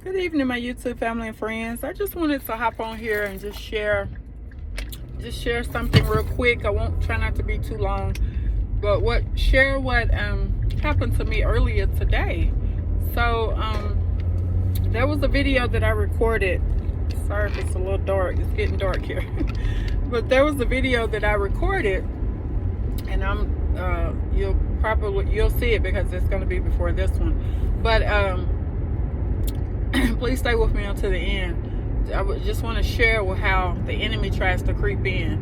Good evening, my YouTube family and friends. I just wanted to hop on here and just share something real quick. I won't try not to be too long, but share what happened to me earlier today. So there was a video that I recorded. Sorry if it's a little dark. It's getting dark here. But there was a video that I recorded, and you'll see it because it's going to be before this one. But please stay with me until the end. I just want to share with how the enemy tries to creep in.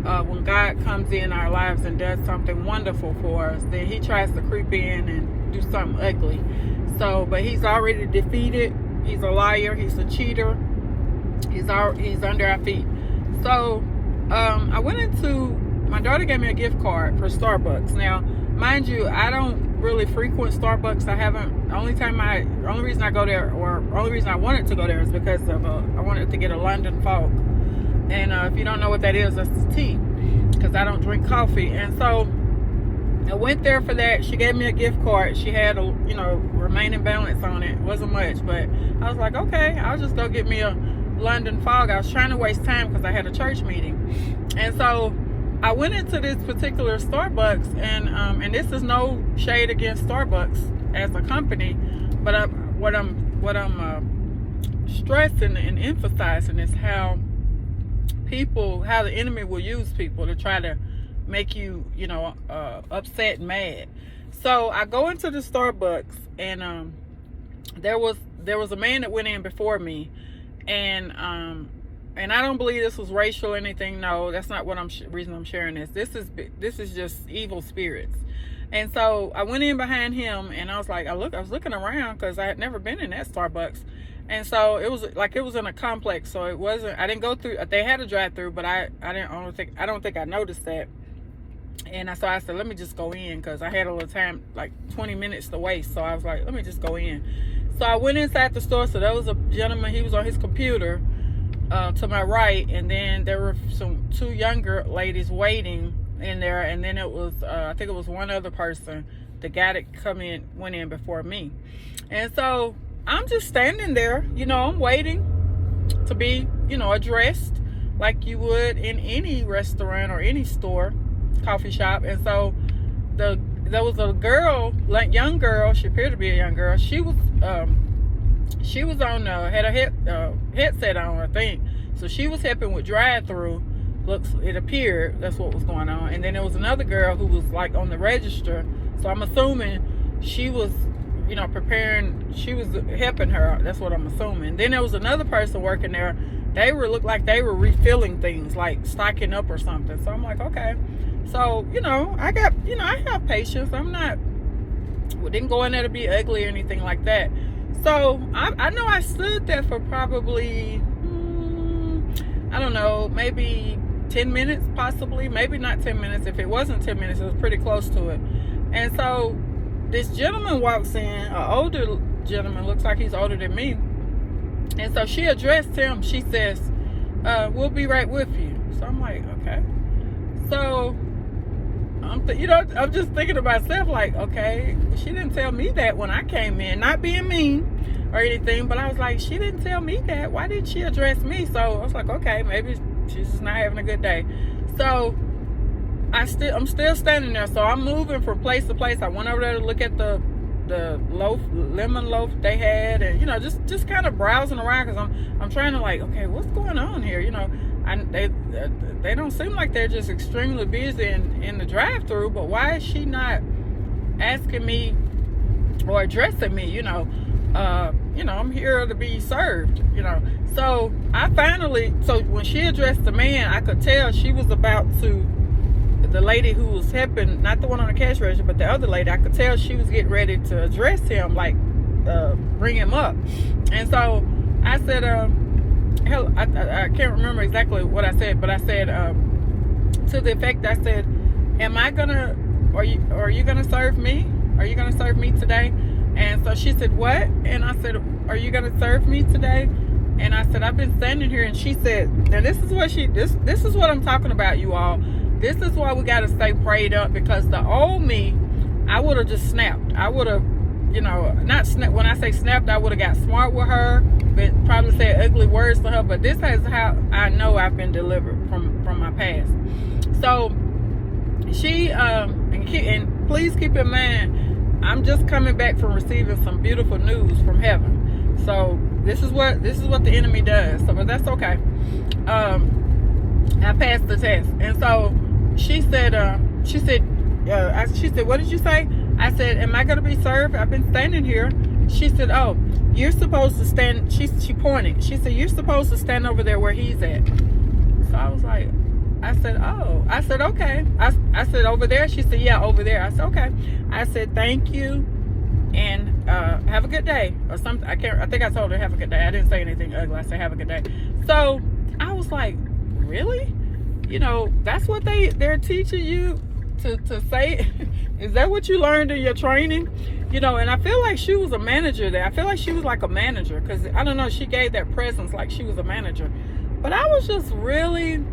When God comes in our lives and does something wonderful for us, then he tries to creep in and do something ugly. So, but he's already defeated. He's a liar. He's a cheater. He's under our feet. So, my daughter gave me a gift card for Starbucks. Now, mind you, I don't really frequent Starbucks. The only reason I go there, or only reason I wanted to go there, is because of I wanted to get a London fog. And if you don't know what that is, that's tea, because I don't drink coffee. And so I went there for that. She gave me a gift card. She had a remaining balance on it. It wasn't much, but I was like, okay, I'll just go get me a London fog. I was trying to waste time because I had a church meeting. And so I went into this particular Starbucks, and this is no shade against Starbucks as a company, but what I'm stressing and emphasizing is how the enemy will use people to try to make you, upset and mad. So I go into the Starbucks, and there was a man that went in before me, and I don't believe this was racial or anything. No, that's not what reason I'm sharing this. This is just evil spirits. And so I went in behind him, and I was looking around because I had never been in that Starbucks. And so it was in a complex. So I didn't go through. They had a drive-through, but I don't think I noticed that. And so I said, let me just go in, because I had a little time, like 20 minutes to waste. So I was like, let me just go in. So I went inside the store. So there was a gentleman. He was on his computer to my right, and then there were two younger ladies waiting in there, and then it was I think it was one other person. The guy that went in before me. And so I'm just standing there, I'm waiting to be addressed like you would in any restaurant or any store, coffee shop. And so there was a girl, like young girl. She appeared to be a young girl. She was on had a headset on, I think. So she was helping with drive-through. It appeared that's what was going on. And then there was another girl who was like on the register. So I'm assuming she was, preparing. She was helping her. That's what I'm assuming. Then there was another person working there. Looked like they were refilling things, like stocking up or something. So I'm like, okay. So I have patience. Didn't go in there to be ugly or anything like that. So I know I stood there for probably, I don't know, maybe 10 minutes possibly. Maybe not 10 minutes. If it wasn't 10 minutes, it was pretty close to it. And so this gentleman walks in, an older gentleman, looks like he's older than me. And so she addressed him. She says, we'll be right with you. So I'm like, okay. So I'm just thinking to myself, like, okay, she didn't tell me that when I came in. Not being mean or anything, but I was like, she didn't tell me that. Why did she address me? So I was like, okay, maybe she's just not having a good day. So I'm still standing there. So I'm moving from place to place. I went over there to look at the lemon loaf they had, and just kind of browsing around, because I'm trying to, like, okay, what's going on here? They don't seem like they're just extremely busy in the drive-through, but why is she not asking me or addressing me? I'm here to be served. So so when she addressed the man, I could tell she was about to. The lady who was helping, not the one on the cash register, but the other lady, I could tell she was getting ready to address him, like bring him up. And so I said, hell, I can't remember exactly what I said, but I said to the effect, I said, are you gonna serve me? Are you gonna serve me today? And so she said, what? And I said, are you gonna serve me today? And I said, I've been standing here. And she said, now this is what I'm talking about, you all. This is why we got to stay prayed up, because the old me, I would have just snapped. I would have you know, not when I say snapped, I would have got smart with her, but probably said ugly words to her. But this is how I know I've been delivered from my past. So she and please keep in mind, I'm just coming back from receiving some beautiful news from heaven. So this is what the enemy does. So, but that's okay. I passed the test, and so she said, what did you say? I said, am I going to be served? I've been standing here. She said, oh, you're supposed to stand. She pointed. She said, you're supposed to stand over there where he's at. So I was like, I said, oh. I said, okay. I said, over there? She said, yeah, over there. I said, okay. I said, thank you, and have a good day. Or something. I think I told her, have a good day. I didn't say anything ugly. I said, have a good day. So I was like, really? You know, that's what they're teaching you to say? Is that what you learned in your training? You know, and I feel like she was a manager there. I feel like she was like a manager, because I don't know, she gave that presence like she was a manager. But I was just really,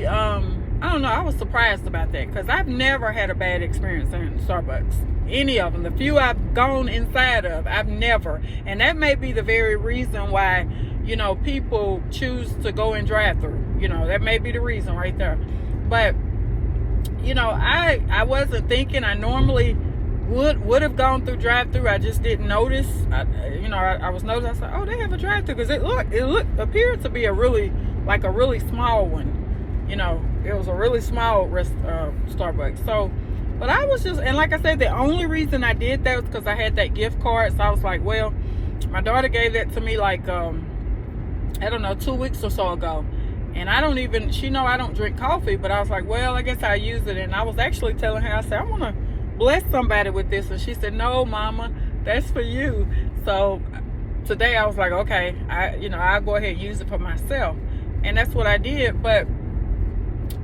I don't know, I was surprised about that, because I've never had a bad experience in Starbucks. Any of them. The few I've gone inside of, I've never. And that may be the very reason why, you know, people choose to go in drive-thru. You know, that may be the reason right there. But, you know, I wasn't thinking. I normally would have gone through drive-thru. I just didn't notice. I was noticing. I said, oh, they have a drive-thru, because it appeared to be a really small one. You know, it was a really small Starbucks. So, but I was just, and like I said, the only reason I did that was because I had that gift card. So I was like, well, my daughter gave that to me like, I don't know, 2 weeks or so ago. And she know I don't drink coffee, but I was like, well, I guess I'll use it. And I was actually telling her, I said, I want to bless somebody with this. And she said, no, mama, that's for you. So today I was like, okay, I'll go ahead and use it for myself. And that's what I did. But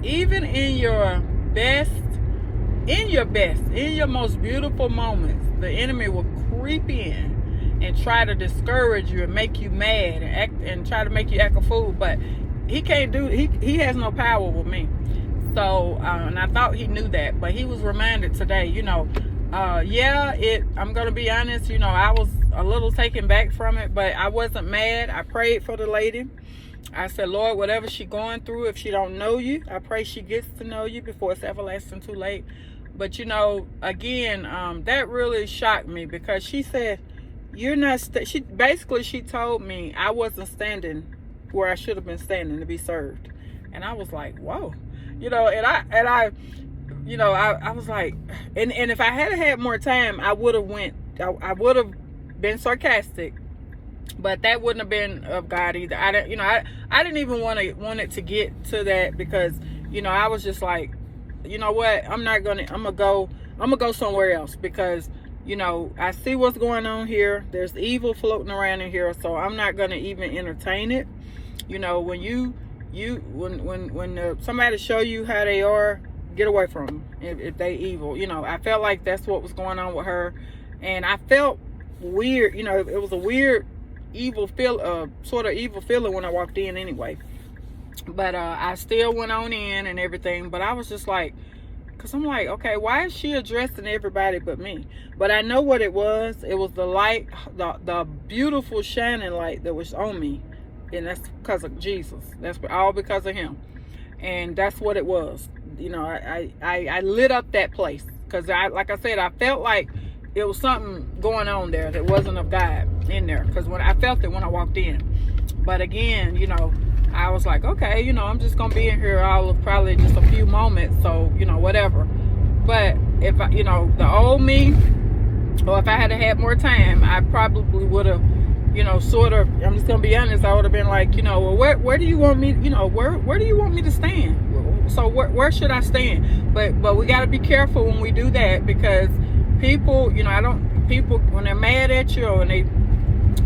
even in your most beautiful moments, the enemy will creep in and try to discourage you and make you mad and try to make you act a fool. But he can't he has no power with me. So and I thought he knew that, but he was reminded today, you know, I'm gonna be honest, you know, I was a little taken back from it, but I wasn't mad. I prayed for the lady. I said, Lord, whatever she going through, if she don't know you, I pray she gets to know you before it's everlasting too late. But you know, again, that really shocked me, because she said, you're not she told me I wasn't standing where I should have been standing to be served. And I was like, whoa. You know, and I was like, and if I had more time, I would have been sarcastic, but that wouldn't have been of God either. I didn't even want it to get to that, because, you know, I was just like, you know what, I'm gonna go somewhere else, because, you know, I see what's going on here. There's evil floating around in here, so I'm not gonna even entertain it. You know, when when somebody show you how they are, get away from them if they evil. You know, I felt like that's what was going on with her, and I felt weird. You know, it was a weird sort of evil feeling when I walked in anyway. But I still went on in and everything, but I was just like, because I'm like, okay, why is she addressing everybody but me? But I know what it was. It was the light, the beautiful shining light that was on me. And that's because of Jesus. That's all because of him. And that's what it was. You know, I lit up that place. Because, like I said, I felt like it was something going on there that wasn't of God in there. Because I felt it when I walked in. But again, you know, I was like, okay, you know, I'm just going to be in here all of probably just a few moments. So, you know, whatever. But if I, you know, the old me, or if I had more time, I probably would have, you know, sort of, I'm just going to be honest, I would have been like, you know, well, where do you want me, you know, where do you want me to stand? So where should I stand? But we got to be careful when we do that, because people, you know, people, when they're mad at you, or when they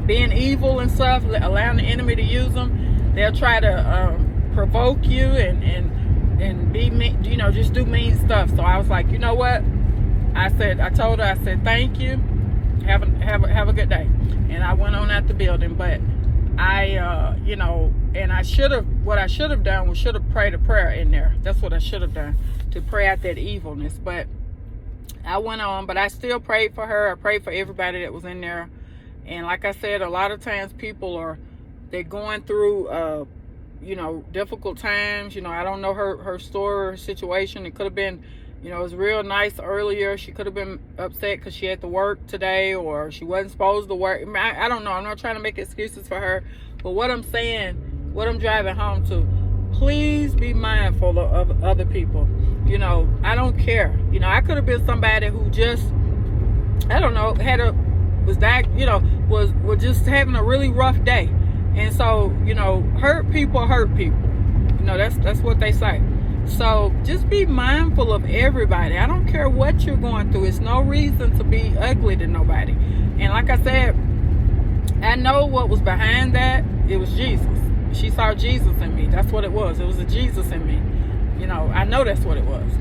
being evil and stuff, allowing the enemy to use them, they'll try to provoke you and be mean, you know, just do mean stuff. So I was like, you know what? I told her, I said, thank you. Have a good day. And I went on out the building. But I, you know, and what I should have done was should have prayed a prayer in there. That's what I should have done, to pray out that evilness. But I went on, but I still prayed for her. I prayed for everybody that was in there. And like I said, a lot of times they're going through, difficult times. I don't know her story, her situation. It could have been, it was real nice earlier. She could have been upset because she had to work today, or she wasn't supposed to work. I don't know. I'm not trying to make excuses for her. But what I'm saying, what I'm driving home to, please be mindful of other people. I don't care. I could have been somebody who just, I don't know, was just having a really rough day. And so, hurt people. That's what they say. So just be mindful of everybody. I don't care what you're going through. It's no reason to be ugly to nobody. And like I said, I know what was behind that. It was Jesus. She saw Jesus in me. That's what it was. It was a Jesus in me. I know that's what it was.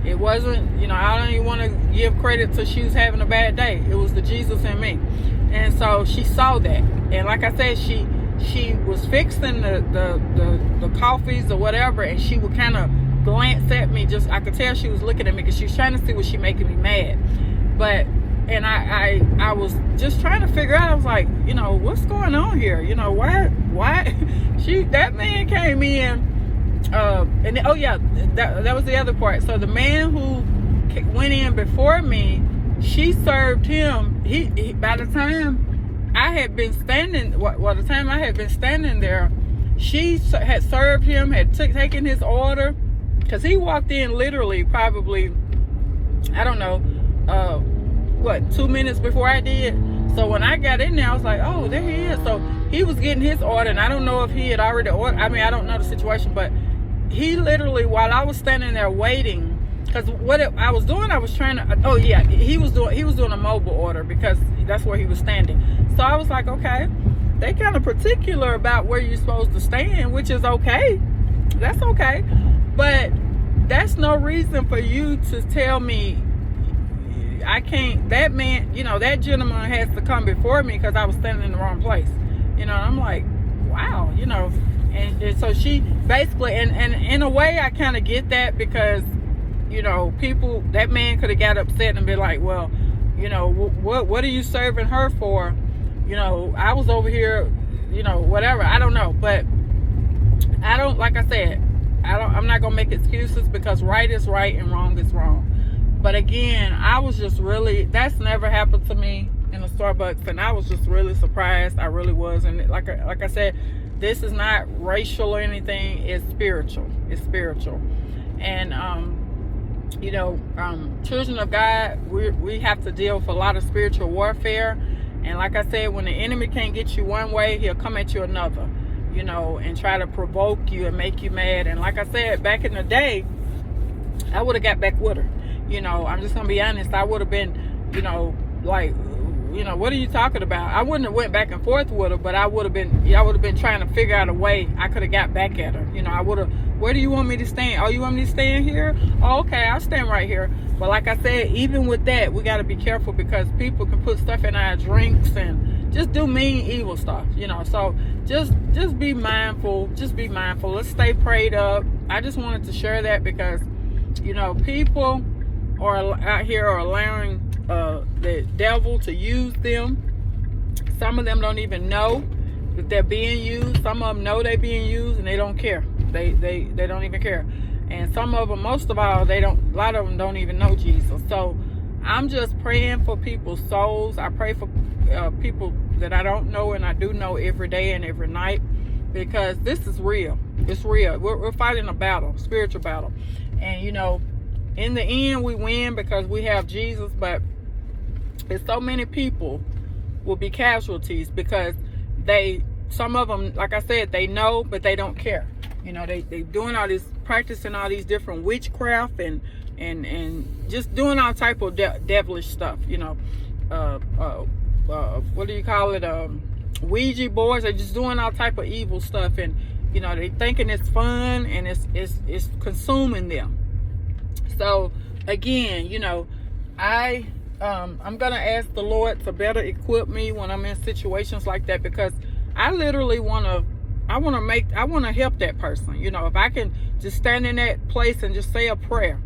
It wasn't, I don't even want to give credit to she was having a bad day. It was the Jesus in me. And so she saw that. And like I said, she was fixing the coffees or whatever, and she would kind of glance at me. I could tell she was looking at me because she was trying to see was she making me mad. And I was just trying to figure out. I was like, what's going on here? Why that man came in, that was the other part. So the man who went in before me, she served him. He by the time I had been standing, the time I had been standing there, she had served him, had taken his order, because he walked in literally probably, I don't know, 2 minutes before I did. So when I got in there, I was like, oh, there he is. So he was getting his order, and I don't know if he had already ordered. I don't know the situation, but he literally, while I was standing there waiting, because I was doing, I was trying to, he was doing a mobile order because that's where he was standing. So I was like, okay, they kind of particular about where you're supposed to stand, which is okay. That's okay. But that's no reason for you to tell me I can't, that man, that gentleman has to come before me because I was standing in the wrong place. I'm like, wow, and so she basically, and in a way I kind of get that, because people, that man could have got upset and been like, well, what are you serving her for? I was over here, whatever. I don't know. But I don't, like I said, I'm not going to make excuses, because right is right and wrong is wrong. But again, I was just really, that's never happened to me in a Starbucks, and I was just really surprised. I really was. And like I said, this is not racial or anything. It's spiritual. It's spiritual. And, children of God, we have to deal with a lot of spiritual warfare. And like I said, when the enemy can't get you one way, he'll come at you another, and try to provoke you and make you mad. And like I said, back in the day, I would have got back with her. I'm just gonna be honest. I would have been, like, what are you talking about? I wouldn't have went back and forth with her, but I would have been trying to figure out a way I could have got back at her. I would have, where do you want me to stand? Oh, you want me to stand here? Oh, okay, I'll stand right here. But like I said, even with that, we got to be careful, because people can put stuff in our drinks and just do mean, evil stuff, So just be mindful. Just be mindful. Let's stay prayed up. I just wanted to share that because, people out here are allowing the devil to use them. Some of them don't even know that they're being used. Some of them know they're being used and they don't care. They don't even care. And some of them, most of all, a lot of them don't even know Jesus. So I'm just praying for people's souls. I pray for people that I don't know and I do know every day and every night, because this is real. It's real. We're fighting a battle, spiritual battle. And in the end, we win because we have Jesus, but there's so many people will be casualties because some of them, like I said, they know, but they don't care. They doing all this, practicing all these different witchcraft and just doing all type of devilish stuff. What do you call it? Ouija boards. They're just doing all type of evil stuff, and they thinking it's fun, and it's consuming them. So again, I'm gonna ask the Lord to better equip me when I'm in situations like that, because I literally want to help that person. If I can just stand in that place and just say a prayer,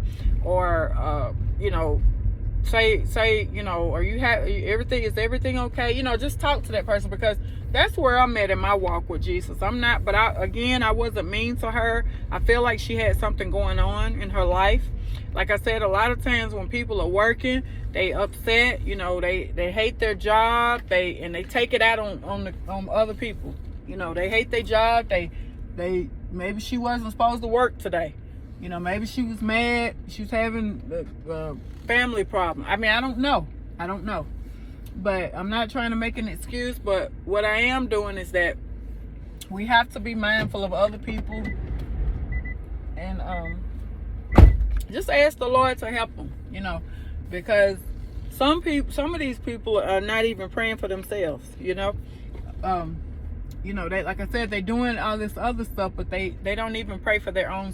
or say, you know, are you everything, is everything okay? You know, just talk to that person, because that's where I'm at in my walk with Jesus. I'm not, but I wasn't mean to her. I feel like she had something going on in her life. Like I said, a lot of times when people are working, they upset, you know, they hate their job, they take it out on other people. You know, they hate their job. They maybe she wasn't supposed to work today. You know, maybe she was mad. She was having a family problem. I mean, I don't know. But I'm not trying to make an excuse. But what I am doing is that we have to be mindful of other people, and just ask the Lord to help them. You know, because some of these people are not even praying for themselves. You know, they, like I said, they're doing all this other stuff, but they don't even pray for their own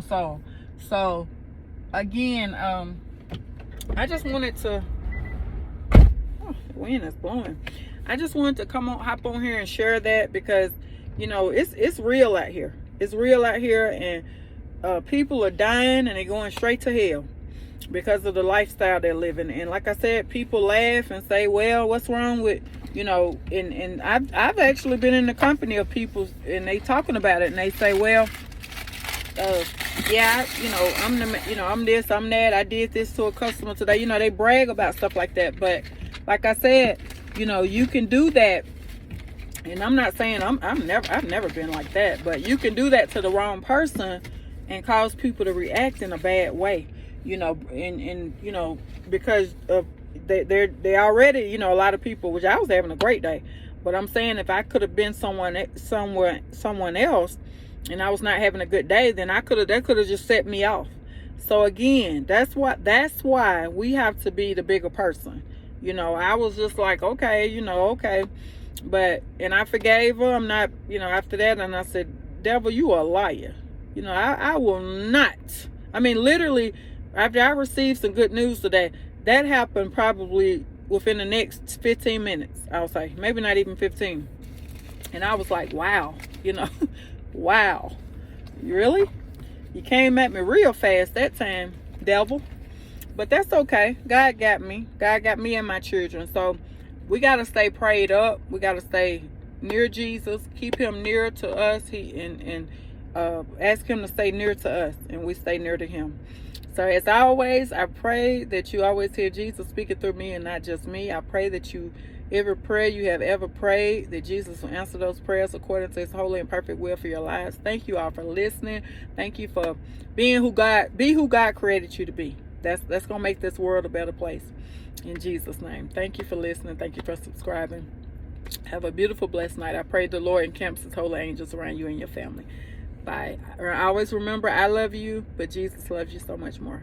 soul. So again, I just wanted to, the wind is blowing. I just wanted to hop on here and share that, because you know, it's real out here. It's real out here, and people are dying and they're going straight to hell because of the lifestyle they're living. And like I said, people laugh and say, well, what's wrong with, you know, and I've actually been in the company of people, and they talking about it, and they say, well, yeah, you know, I'm this, I'm that, I did this to a customer today. You know, they brag about stuff like that. But like I said, you know, you can do that, and I'm not saying I've never been like that, but you can do that to the wrong person and cause people to react in a bad way. You know, and you know, because they already, you know, a lot of people, which I was having a great day, but I'm saying if I could have been someone else, and I was not having a good day, then that could have just set me off. So again, that's why we have to be the bigger person. You know, I was just like, okay, you know, okay. And I forgave her. I'm not, you know, after that, and I said, devil, you are a liar. You know, I will not. I mean, literally, after I received some good news today, that happened probably within the next 15 minutes, I'll say. Maybe not even 15. And I was like, wow, you know. Wow, really? You came at me real fast that time, devil. But that's okay. God got me. God got me and my children. So we got to stay prayed up. We got to stay near Jesus. Keep him near to us. Ask him to stay near to us, and we stay near to him. So as always, I pray that you always hear Jesus speaking through me and not just me. I pray that every prayer you have ever prayed, that Jesus will answer those prayers according to his holy and perfect will for your lives. Thank you all for listening. Thank you for being who God created you to be. That's going to make this world a better place. In Jesus' name. Thank you for listening. Thank you for subscribing. Have a beautiful, blessed night. I pray the Lord encamps his holy angels around you and your family. Bye. Always remember, I love you, but Jesus loves you so much more.